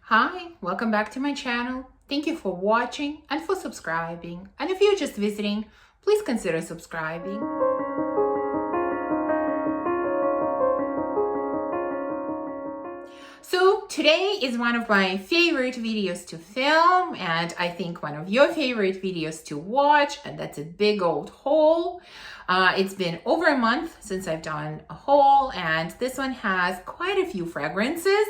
Hi, welcome back to my channel. Thank you for watching and for subscribing. And if you're just visiting, please consider subscribing. So today is one of my favorite videos to film, and I think one of your favorite videos to watch, and that's a big old haul. It's been over a month since I've done a haul, and this one has quite a few fragrances,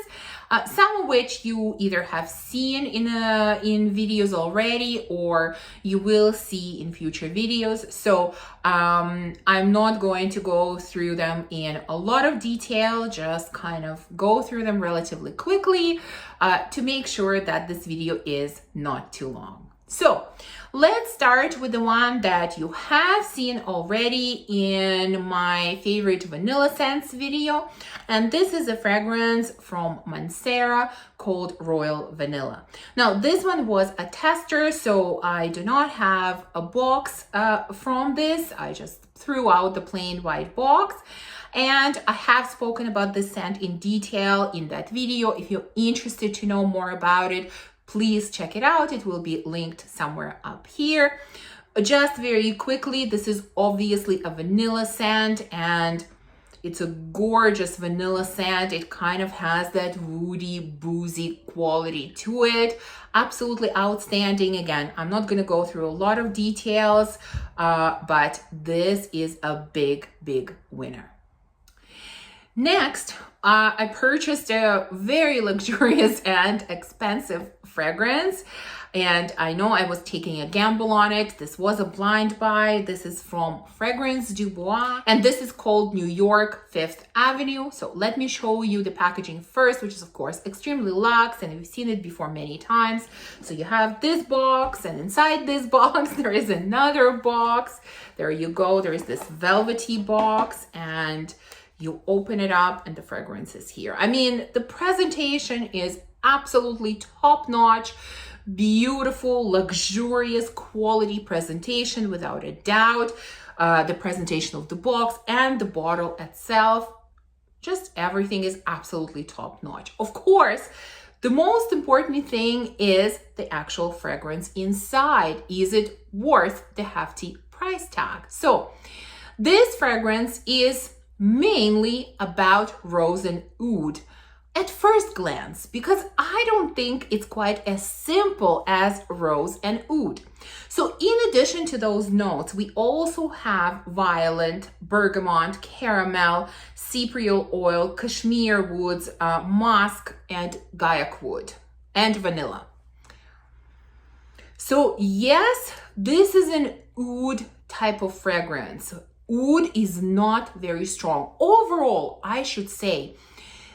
some of which you either have seen in videos already or you will see in future videos. So I'm not going to go through them in a lot of detail, just kind of go through them relatively quickly to make sure that this video is not too long. So let's start with the one that you have seen already in my favorite vanilla scents video. And this is a fragrance from Mancera called Royal Vanilla. Now, this one was a tester, so I do not have a box from this. I just threw out the plain white box. And I have spoken about this scent in detail in that video. If you're interested to know more about it, please check it out. It will be linked somewhere up here. Just very quickly, this is obviously a vanilla scent, and it's a gorgeous vanilla scent. It kind of has that woody, boozy quality to it. Absolutely outstanding. Again, I'm not going to go through a lot of details, but this is a big, big winner. Next, I purchased a very luxurious and expensive fragrance, and I know I was taking a gamble on it. This was a blind buy. This is from Fragrance du Bois, and this is called New York 5th Avenue. So let me show you the packaging first, which is of course extremely luxe, and we've seen it before many times. So you have this box, and inside this box there is another box. There you go. There is this velvety box, and you open it up and the fragrance is here. I mean, the presentation is absolutely top-notch, beautiful, luxurious quality presentation without a doubt. The presentation of the box and the bottle itself, just everything is absolutely top-notch. Of course, the most important thing is the actual fragrance inside. Is it worth the hefty price tag? So this fragrance is mainly about rose and oud at first glance, because I don't think it's quite as simple as rose and oud. So in addition to those notes, we also have violet, bergamot, caramel, cypriol oil, cashmere woods, musk, and guaiac wood, and vanilla. So yes, this is an oud type of fragrance. Oud is not very strong. Overall, I should say,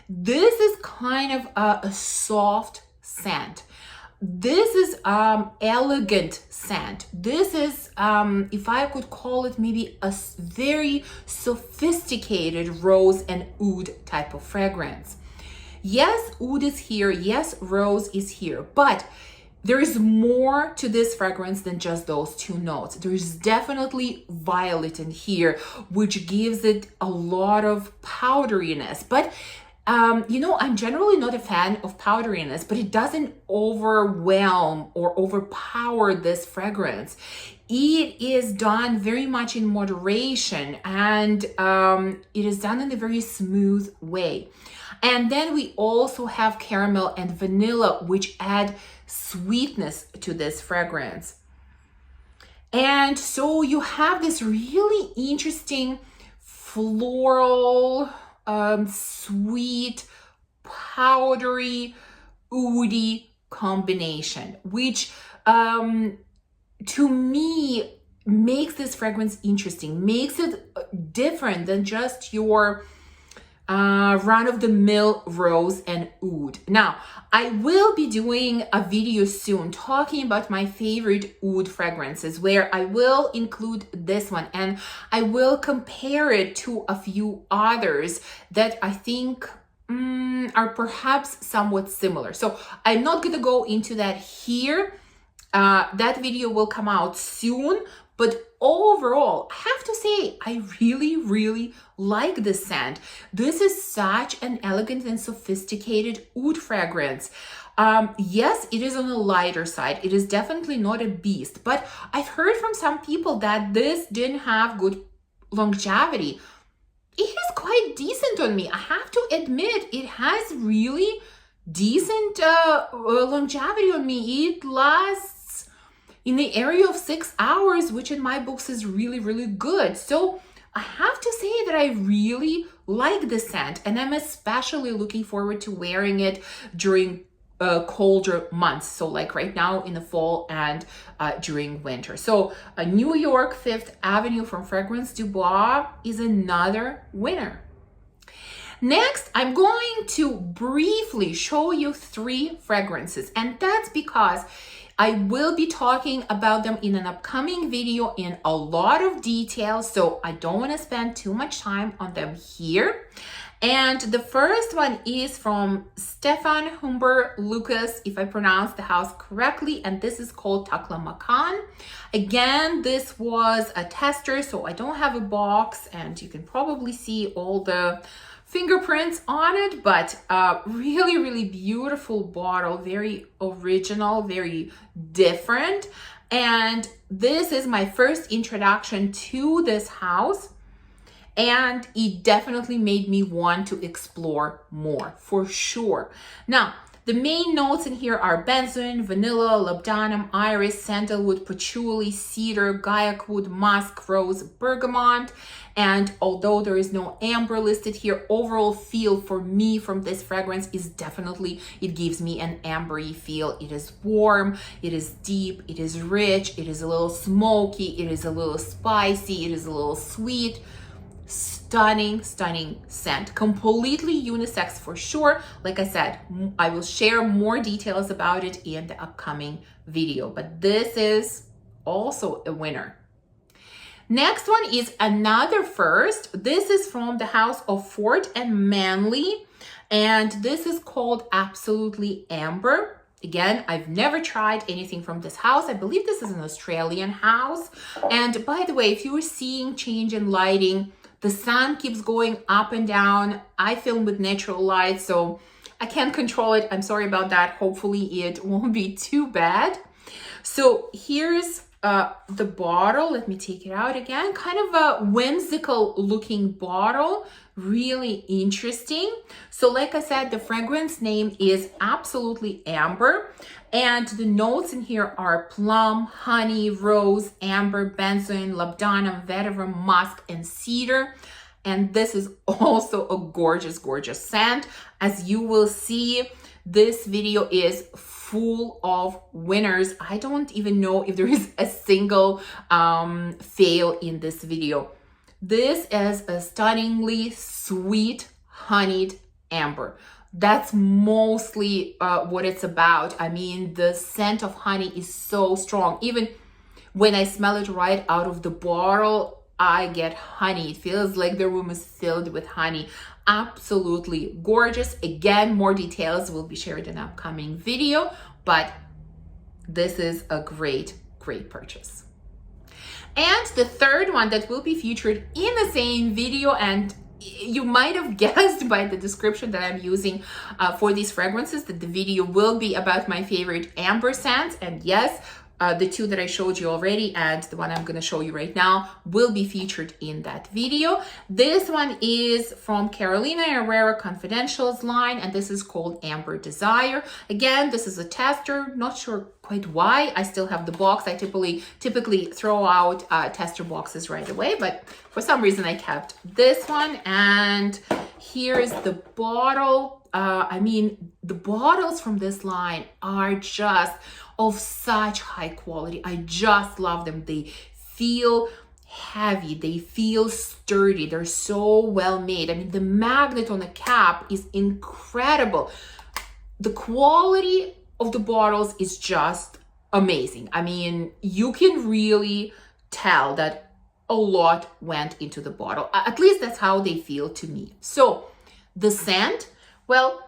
this is kind of a soft scent. This is elegant scent. This is, if I could call it, maybe a very sophisticated rose and oud type of fragrance. Yes, oud is here. Yes, rose is here. But there is more to this fragrance than just those two notes. There is definitely violet in here, which gives it a lot of powderiness. But, I'm generally not a fan of powderiness, but it doesn't overwhelm or overpower this fragrance. It is done very much in moderation, and it is done in a very smooth way. And then we also have caramel and vanilla, which add sweetness to this fragrance. And so you have this really interesting floral, sweet, powdery, oudy combination, which to me makes this fragrance interesting, makes it different than just your run-of-the-mill rose and oud. Now, I will be doing a video soon talking about my favorite oud fragrances, where I will include this one and I will compare it to a few others that I think are perhaps somewhat similar. So I'm not going to go into that here. That video will come out soon, but overall, I have to say, I really, really like this scent. This is such an elegant and sophisticated oud fragrance. Yes, it is on the lighter side. It is definitely not a beast, but I've heard from some people that this didn't have good longevity. It is quite decent on me. I have to admit, it has really decent longevity on me. It lasts in the area of 6 hours, which in my books is really, really good. So I have to say that I really like this scent, and I'm especially looking forward to wearing it during colder months, so like right now in the fall and during winter. So New York 5th Avenue from Fragrance du Bois is another winner. Next, I'm going to briefly show you 3 fragrances, and that's because I will be talking about them in an upcoming video in a lot of detail, so I don't want to spend too much time on them here. And the first one is from Stefan Humbert Lucas, if I pronounce the house correctly, and this is called Taklamakan. Again, this was a tester, so I don't have a box, and you can probably see all the fingerprints on it, but really, really beautiful bottle, very original, very different. And this is my first introduction to this house, and it definitely made me want to explore more, for sure. Now, the main notes in here are benzoin, vanilla, labdanum, iris, sandalwood, patchouli, cedar, gaiac wood, musk, rose, bergamot. And although there is no amber listed here, overall feel for me from this fragrance is definitely, it gives me an ambery feel. It is warm, it is deep, it is rich, it is a little smoky, it is a little spicy, it is a little sweet. Stunning, stunning scent. Completely unisex for sure. Like I said, I will share more details about it in the upcoming video, but this is also a winner. Next one is another first. This is from the house of Fort and Manle, and this is called Absolutely Amber. Again, I've never tried anything from this house. I believe this is an Australian house. And by the way, if you are seeing change in lighting, the sun keeps going up and down. I film with natural light, so I can't control it. I'm sorry about that. Hopefully it won't be too bad. So here's the bottle. Let me take it out again. Kind of a whimsical looking bottle. Really interesting. So like I said, the fragrance name is Absolutely Amber. And the notes in here are plum, honey, rose, amber, benzoin, labdanum, vetiver, musk, and cedar. And this is also a gorgeous, gorgeous scent. As you will see, this video is full of winners. I don't even know if there is a single fail in this video. This is a stunningly sweet, honeyed amber. That's mostly what it's about. I mean, the scent of honey is so strong. Even when I smell it right out of the bottle, I get honey. It feels like the room is filled with honey. Absolutely gorgeous. Again, more details will be shared in an upcoming video, but this is a great, great purchase. And the third one that will be featured in the same video, and you might have guessed by the description that I'm using for these fragrances that the video will be about my favorite amber scents. And yes, the 2 that I showed you already and the one I'm going to show you right now will be featured in that video. This one is from Carolina Herrera Confidential's line, and this is called Amber Desire. Again, this is a tester. Not sure quite why. I still have the box. I typically throw out tester boxes right away, but for some reason I kept this one. And here's the bottle. I mean, the bottles from this line are just of such high quality. I just love them. They feel heavy. They feel sturdy. They're so well made. I mean, the magnet on the cap is incredible. The quality of the bottles is just amazing. I mean, you can really tell that a lot went into the bottle. At least that's how they feel to me. So the scent, well,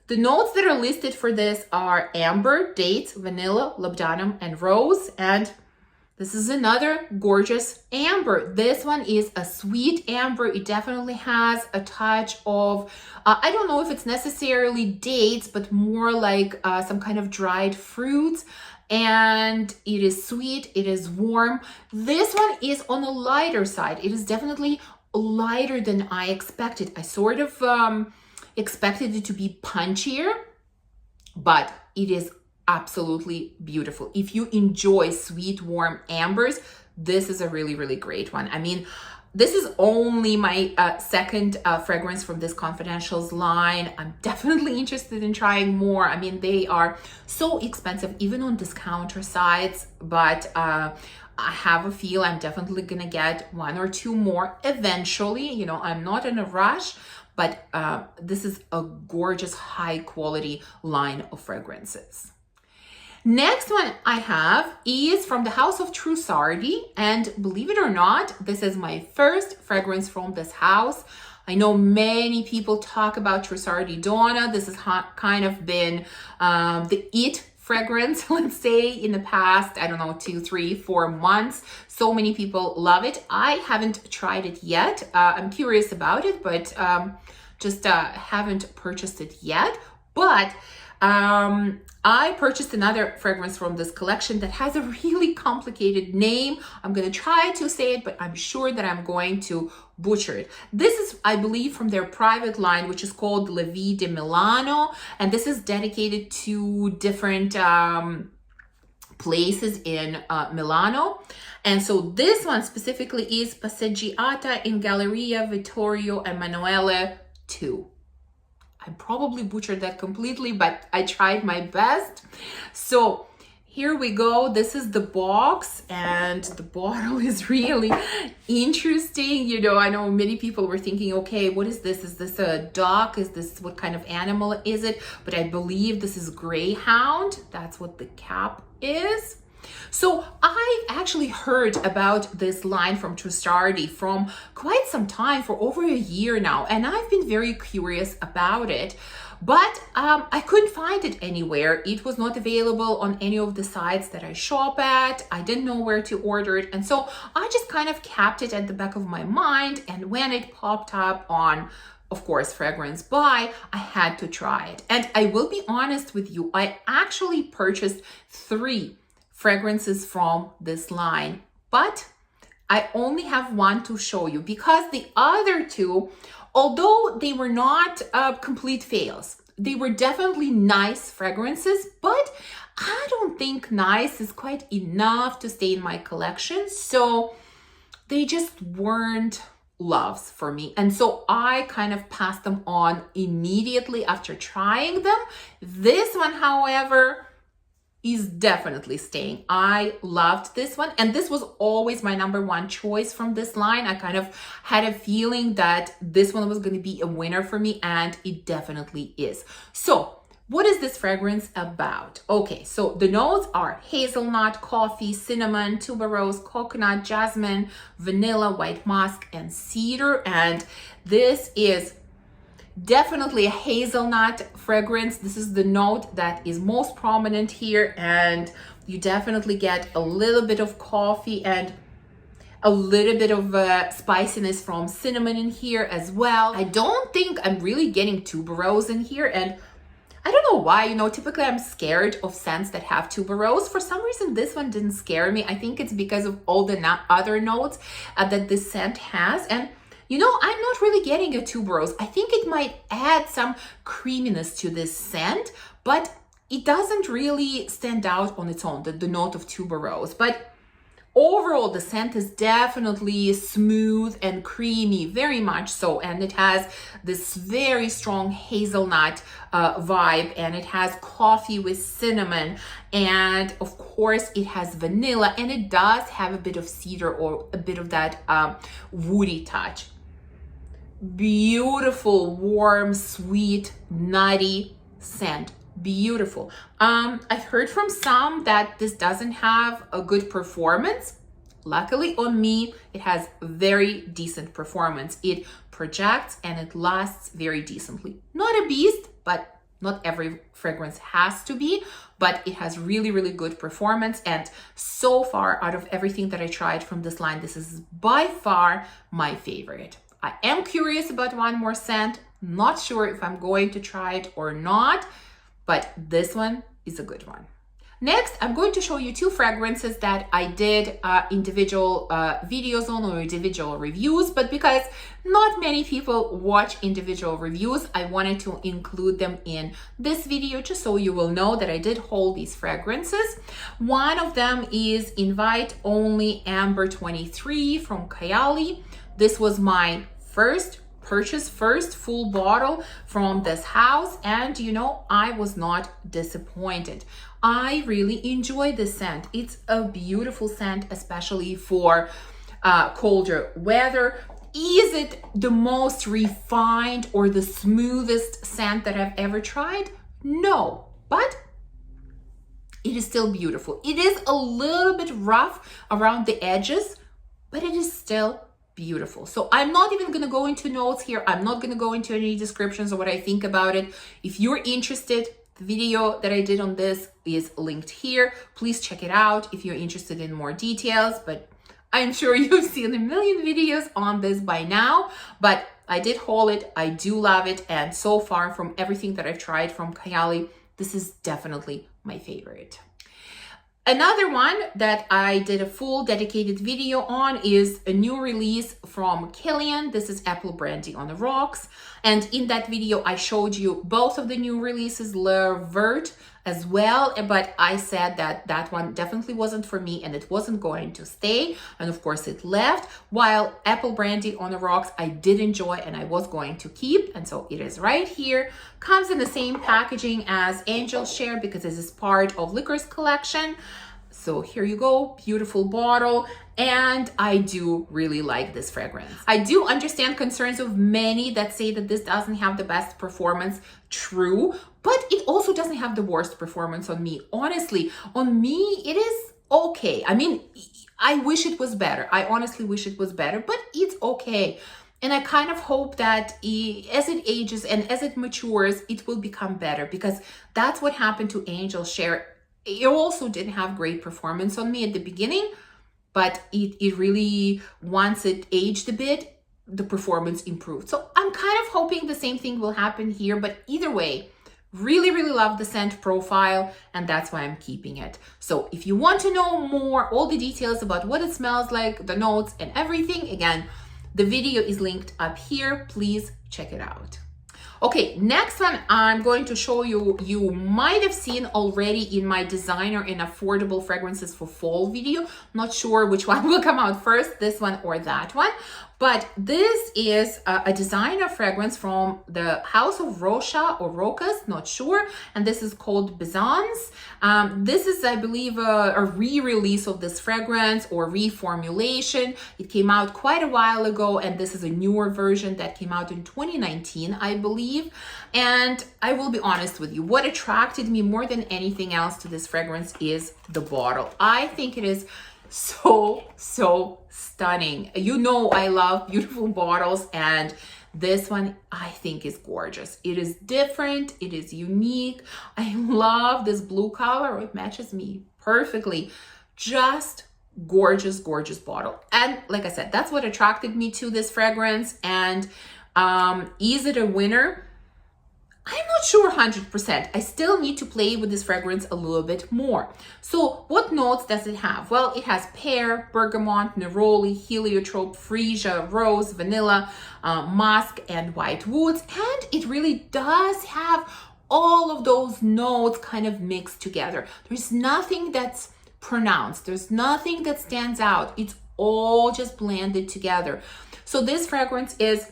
the notes that are listed for this are amber, dates, vanilla, labdanum, and rose. And This is another gorgeous amber. This one is a sweet amber. It definitely has a touch of, I don't know if it's necessarily dates, but more like some kind of dried fruits. And it is sweet, it is warm. This one is on the lighter side. It is definitely lighter than I expected. I sort of expected it to be punchier, but it is absolutely beautiful. If you enjoy sweet, warm ambers, this is a really, really great one. I mean, this is only my second fragrance from this Confidentials line. I'm definitely interested in trying more. I mean, they are so expensive, even on discounter sites, but I have a feel I'm definitely gonna get one or two more eventually. You know, I'm not in a rush, but this is a gorgeous, high quality line of fragrances. Next one I have is from the house of Trussardi, and believe it or not, this is my first fragrance from this house. I know many people talk about Trussardi Donna. This has kind of been the it fragrance, let's say, in the past, I don't know, 2, 3, 4 months. So many people love it. I haven't tried it yet. I'm curious about it, but just haven't purchased it yet. But I purchased another fragrance from this collection that has a really complicated name. I'm going to try to say it, but I'm sure that I'm going to butcher it. This is, I believe, from their private line, which is called La Vie de Milano. And this is dedicated to different places in Milano. And so this one specifically is Passeggiata in Galleria, Vittorio, Emanuele 2. I probably butchered that completely, but I tried my best. So here we go. This is the box, and the bottle is really interesting. You know, I know many people were thinking, okay, what is this? Is this a duck? Is this, what kind of animal is it? But I believe this is greyhound. That's what the cap is. So I've actually heard about this line from Trussardi from quite some time, for over a year now, and I've been very curious about it, but I couldn't find it anywhere. It was not available on any of the sites that I shop at. I didn't know where to order it, and so I just kind of kept it at the back of my mind, and when it popped up on, of course, Fragrance Buy, I had to try it. And I will be honest with you, I actually purchased 3 fragrances from this line, but I only have one to show you because the other 2, although they were not complete fails, they were definitely nice fragrances, but I don't think nice is quite enough to stay in my collection. So they just weren't loves for me. And so I kind of passed them on immediately after trying them. This one, however, is definitely staying. I loved this one, and this was always my number 1 choice from this line. I kind of had a feeling that this one was going to be a winner for me, and it definitely is. So what is this fragrance about? Okay, so the notes are hazelnut, coffee, cinnamon, tuberose, coconut, jasmine, vanilla, white musk, and cedar. And this is definitely a hazelnut fragrance. This is the note that is most prominent here, and you definitely get a little bit of coffee and a little bit of spiciness from cinnamon in here as well. I don't think I'm really getting tuberose in here, and I don't know why. You know, typically I'm scared of scents that have tuberose. For some reason, this one didn't scare me. I think it's because of all the other notes that this scent has. And you know, I'm not really getting a tuberose. I think it might add some creaminess to this scent, but it doesn't really stand out on its own, the note of tuberose. But overall, the scent is definitely smooth and creamy, very much so. And it has this very strong hazelnut vibe, and it has coffee with cinnamon. And of course, it has vanilla, and it does have a bit of cedar or a bit of that woody touch. Beautiful, warm, sweet, nutty scent. Beautiful. I've heard from some that this doesn't have a good performance. Luckily on me, it has very decent performance. It projects and it lasts very decently. Not a beast, but Not every fragrance has to be, but it has really, really good performance. And so far, out of everything that I tried from this line, this is by far my favorite. I am curious about one more scent. Not sure if I'm going to try it or not, but this one is a good one. Next, I'm going to show you two fragrances that I did individual videos on, or individual reviews, but because not many people watch individual reviews, I wanted to include them in this video just so you will know that I did hold these fragrances. One of them is Invite Only Amber 23 from KAYALI. This was my first purchase, first full bottle from this house, and you know, I was not disappointed. I really enjoy this scent. It's a beautiful scent, especially for colder weather. Is it the most refined or the smoothest scent that I've ever tried? No, but it is still beautiful. It is a little bit rough around the edges, but it is still beautiful. So I'm not even going to go into notes here. I'm not going to go into any descriptions of what I think about it. If you're interested, the video that I did on this is linked here. Please check it out if you're interested in more details, but I'm sure you've seen a million videos on this by now, but I did haul it. I do love it. And so far from everything that I've tried from KAYALI, this is definitely my favorite. Another one that I did a full dedicated video on is a new release from Kilian. This is Apple Brandy on the Rocks. And in that video, I showed you both of the new releases, Le Vert as well. But I said that that one definitely wasn't for me and it wasn't going to stay. And of course it left, while Apple Brandy on the Rocks, I did enjoy and I was going to keep. And so it is right here. Comes in the same packaging as Angel Share because this is part of Liquor's collection. So here you go, beautiful bottle. And I do really like this fragrance. I do understand concerns of many that say that this doesn't have the best performance. True, but it also doesn't have the worst performance on me. Honestly, on me, it is okay. I mean, I wish it was better. I honestly wish it was better, but it's okay. And I kind of hope that as it ages and as it matures, it will become better, because that's what happened to Angel Share. It also didn't have great performance on me at the beginning, but it really, once it aged a bit, the performance improved. So I'm kind of hoping the same thing will happen here, but either way, really, really love the scent profile, and that's why I'm keeping it. So if you want to know more, all the details about what it smells like, the notes and everything, again, the video is linked up here. Please check it out. Okay, next one I'm going to show you, you might have seen already in my designer and affordable fragrances for fall video. Not sure which one will come out first, this one or that one. But this is a designer fragrance from the House of Rocha or Rochas, not sure. And this is called Byzance. This is, I believe, a re-release of this fragrance or reformulation. It came out quite a while ago, and this is a newer version that came out in 2019, I believe. And I will be honest with you, what attracted me more than anything else to this fragrance is the bottle. I think it is so stunning. You know, I love beautiful bottles, and this one I think is gorgeous. It is different, it is unique. I love this blue color. It matches me perfectly. Just gorgeous bottle. And like I said, that's what attracted me to this fragrance. And is it a winner? I'm not sure 100%. I still need to play with this fragrance a little bit more. So what notes does it have? Well, it has pear, bergamot, neroli, heliotrope, freesia, rose, vanilla, musk, and white woods. And it really does have all of those notes kind of mixed together. There's nothing that's pronounced. There's nothing that stands out. It's all just blended together. So this fragrance is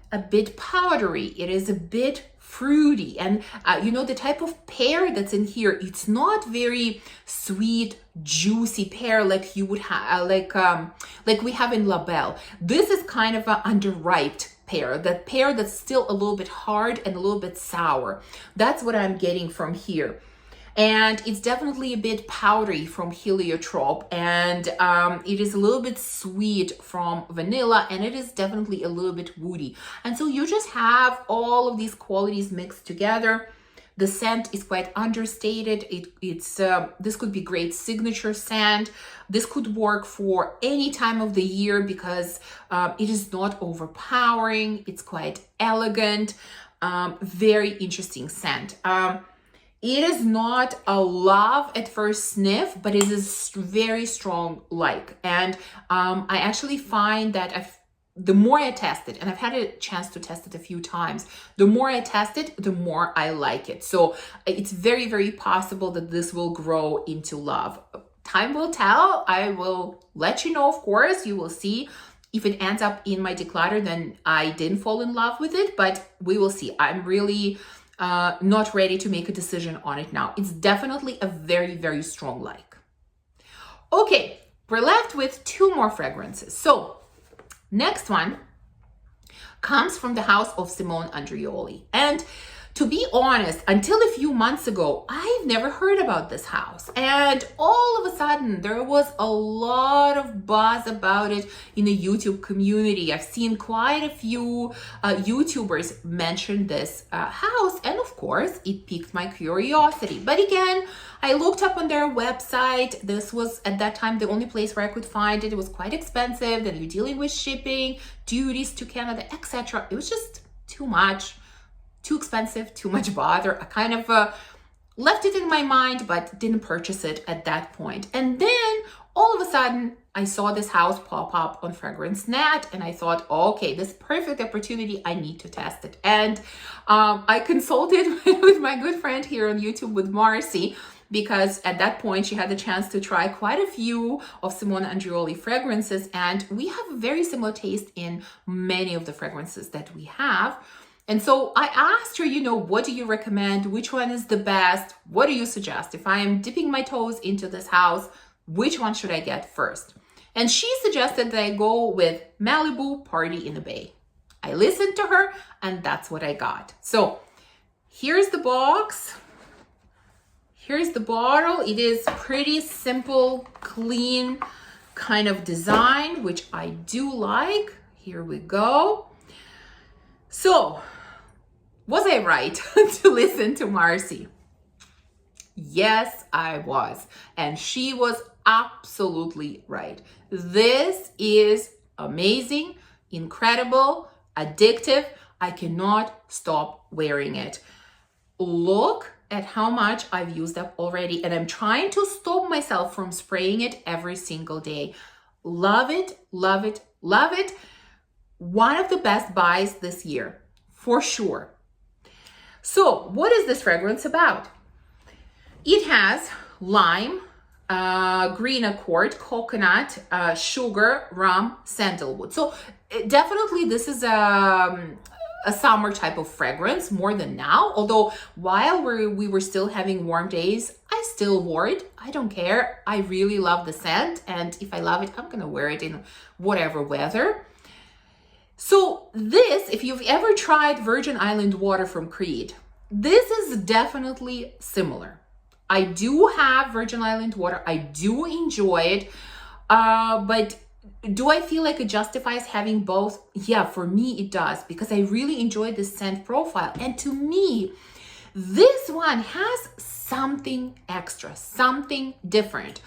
a bit powdery. It is a bit fruity, and you know, the type of pear that's in here, it's not very sweet, juicy pear like you would have, like we have in La Belle. This is kind of an underripe pear, that pear that's still a little bit hard and a little bit sour. That's what I'm getting from here. And it's definitely a bit powdery from heliotrope, and it is a little bit sweet from vanilla, and it is definitely a little bit woody. And so you just have all of these qualities mixed together. The scent is quite understated. This could be great signature scent. This could work for any time of the year because it is not overpowering. It's quite elegant, very interesting scent. It is not a love at first sniff, but it is very strong like. And I actually find that the more I test it, and I've had a chance to test it a few times, the more I test it, the more I like it. So it's very, very possible that this will grow into love. Time will tell. I will let you know, of course. You will see. If it ends up in my declutter, then I didn't fall in love with it, but we will see. I'm really not ready to make a decision on it now. It's definitely a very, very strong like. Okay, we're left with 2 more fragrances. So next one comes from the house of Simone Andreoli. And to be honest, until a few months ago, I've never heard about this house. And all of a sudden, there was a lot of buzz about it in the YouTube community. I've seen quite a few YouTubers mention this house. And of course, it piqued my curiosity. But again, I looked up on their website. This was at that time the only place where I could find it. It was quite expensive. Then you're dealing with shipping, duties to Canada, etc. It was just too much. Too expensive, too much bother. I kind of left it in my mind, but didn't purchase it at that point. And then all of a sudden, I saw this house pop up on FragranceNet, and I thought, okay, this perfect opportunity. I need to test it. And I consulted with my good friend here on YouTube with Marcy, because at that point she had the chance to try quite a few of Simone Andreoli fragrances, and we have a very similar taste in many of the fragrances that we have. And so I asked her, what do you recommend? Which one is the best? What do you suggest? If I am dipping my toes into this house, which one should I get first? And she suggested that I go with Malibu Party in the Bay. I listened to her, and that's what I got. So here's the box. Here's the bottle. It is pretty simple, clean kind of design, which I do like. Here we go. So, was I right to listen to Marcy? Yes, I was. And she was absolutely right. This is amazing, incredible, addictive. I cannot stop wearing it. Look at how much I've used up already, and I'm trying to stop myself from spraying it every single day. Love it, love it, love it. One of the best buys this year, for sure. So what is this fragrance about? It has lime, green accord, coconut, sugar, rum, sandalwood. So definitely this is a summer type of fragrance more than now. Although while we were still having warm days, I still wore it. I don't care. I really love the scent. And if I love it, I'm going to wear it in whatever weather. So this, if you've ever tried Virgin Island water from Creed, this is definitely similar. I do have Virgin Island water. I do enjoy it. But do I feel like it justifies having both? Yeah, for me it does, because I really enjoy this scent profile. And to me, this one has something extra, something different.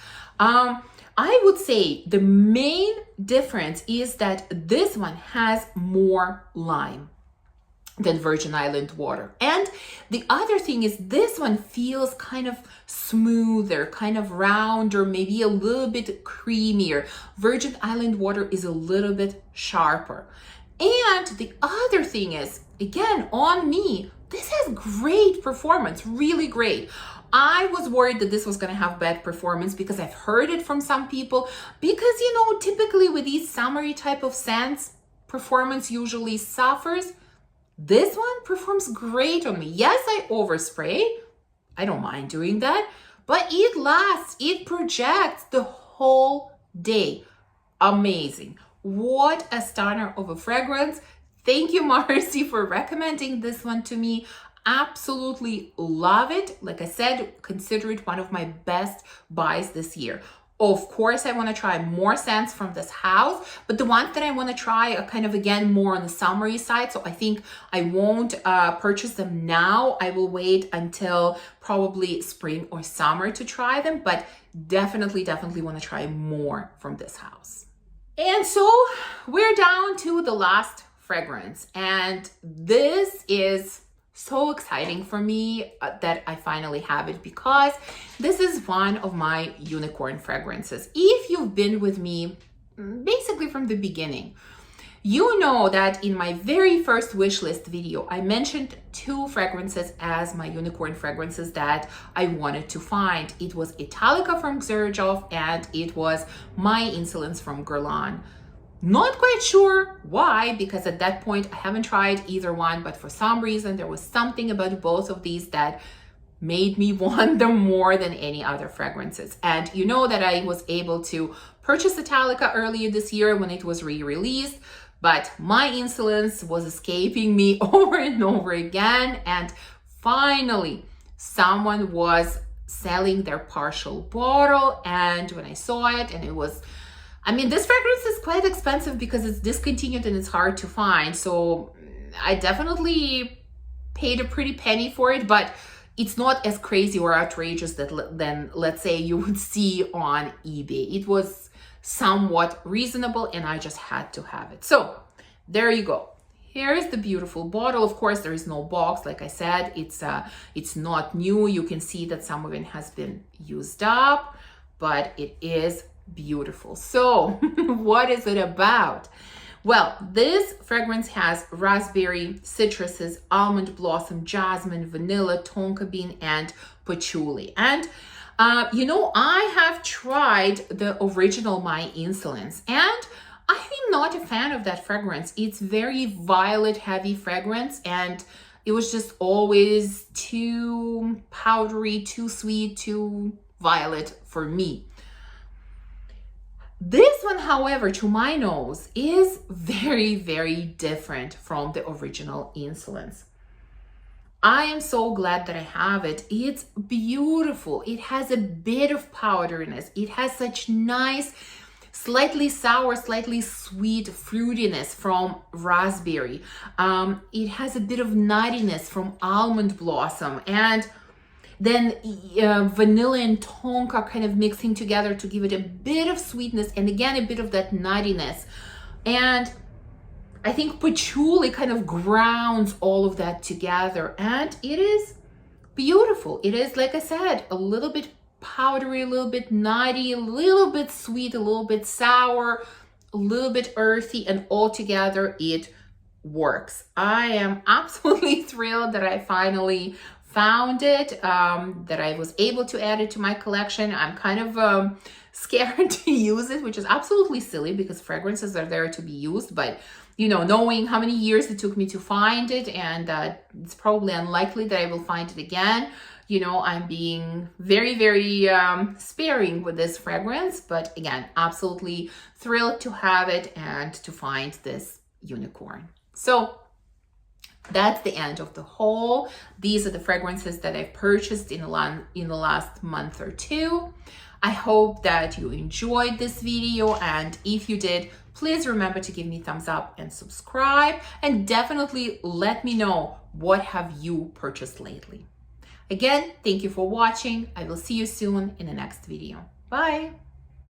I would say the main difference is that this one has more lime than Virgin Island water. And the other thing is this one feels kind of smoother, kind of rounder, maybe a little bit creamier. Virgin Island water is a little bit sharper. And the other thing is, again, on me, this has great performance, really great. I was worried that this was going to have bad performance because I've heard it from some people, because, typically with these summery type of scents, performance usually suffers. This one performs great on me. Yes, I overspray. I don't mind doing that, but it lasts, it projects the whole day. Amazing. What a stunner of a fragrance. Thank you, Marcy, for recommending this one to me. Absolutely love it. Like I said, consider it one of my best buys this year. Of course, I want to try more scents from this house, but the ones that I want to try are kind of, again, more on the summery side. So I think I won't purchase them now. I will wait until probably spring or summer to try them, but definitely want to try more from this house. And so we're down to the last fragrance, and this is so exciting for me that I finally have it, because this is one of my unicorn fragrances. If you've been with me basically from the beginning, you know that in my very first wish list video, I mentioned 2 fragrances as my unicorn fragrances that I wanted to find. It was Italica from Xerjoff, and it was My Insolence from Guerlain. Not quite sure why, because at that point I haven't tried either one, but for some reason there was something about both of these that made me want them more than any other fragrances. And you know that I was able to purchase Italica earlier this year when it was re-released, but My Insolence was escaping me over and over again. And finally, someone was selling their partial bottle, and when I saw it, and it was, I mean, this fragrance is quite expensive because it's discontinued and it's hard to find. So I definitely paid a pretty penny for it, but it's not as crazy or outrageous than, let's say, you would see on eBay. It was somewhat reasonable, and I just had to have it. So there you go. Here's the beautiful bottle. Of course, there is no box. Like I said, it's not new. You can see that some of it has been used up, but it is beautiful. So what is it about? Well, this fragrance has raspberry, citruses, almond blossom, jasmine, vanilla, tonka bean, and patchouli. And you know, I have tried the original My Insolence, and I'm not a fan of that fragrance. It's very violet heavy fragrance, and it was just always too powdery, too sweet, too violet for me. This one, however, to my nose, is very different from the original Insolence. I am so glad that I have it. It's beautiful. It has a bit of powderiness. It has such nice, slightly sour, slightly sweet fruitiness from raspberry. It has a bit of nuttiness from almond blossom, and then vanilla and tonka kind of mixing together to give it a bit of sweetness, and again a bit of that nuttiness. And I think patchouli kind of grounds all of that together, and it is beautiful. It is, like I said, a little bit powdery, a little bit nutty, a little bit sweet, a little bit sour, a little bit earthy, and all together it works. I am absolutely thrilled that I finally found it, that I was able to add it to my collection. I'm kind of scared to use it, which is absolutely silly because fragrances are there to be used, but you know, knowing how many years it took me to find it, and it's probably unlikely that I will find it again, you know, I'm being very sparing with this fragrance. But again, absolutely thrilled to have it and to find this unicorn. So that's the end of the haul. These are the fragrances that I've purchased in the last month or two. I hope that you enjoyed this video, and if you did, please remember to give me a thumbs up and subscribe, and definitely let me know what have you purchased lately. Again, thank you for watching. I will see you soon in the next video. Bye.